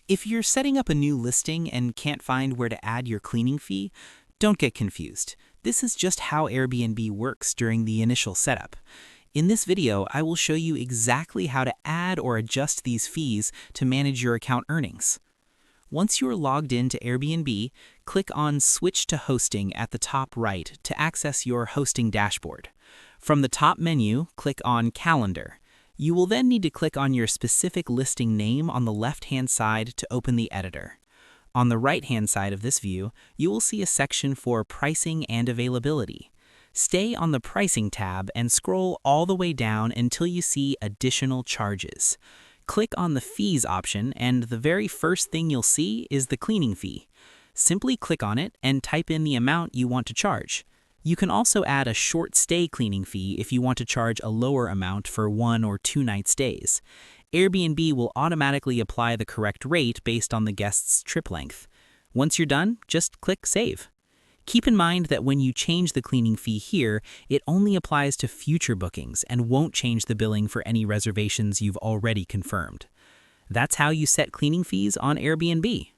If you're setting up a new listing and can't find where to add your cleaning fee, don't get confused. This is just how Airbnb works during the initial setup. In this video, I will show you exactly how to add or adjust these fees to manage your account earnings. Once you're logged into Airbnb, click on Switch to Hosting at the top right to access your hosting dashboard. From the top menu, click on Calendar. You will then need to click on your specific listing name on the left-hand side to open the editor. On the right-hand side of this view, you will see a section for Pricing and Availability. Stay on the Pricing tab and scroll all the way down until you see Additional Charges. Click on the Fees option, and the very first thing you'll see is the cleaning fee. Simply click on it and type in the amount you want to charge. You can also add a short stay cleaning fee if you want to charge a lower amount for 1 or 2 night stays. Airbnb will automatically apply the correct rate based on the guest's trip length. Once you're done, just click Save. Keep in mind that when you change the cleaning fee here, it only applies to future bookings and won't change the billing for any reservations you've already confirmed. That's how you set cleaning fees on Airbnb.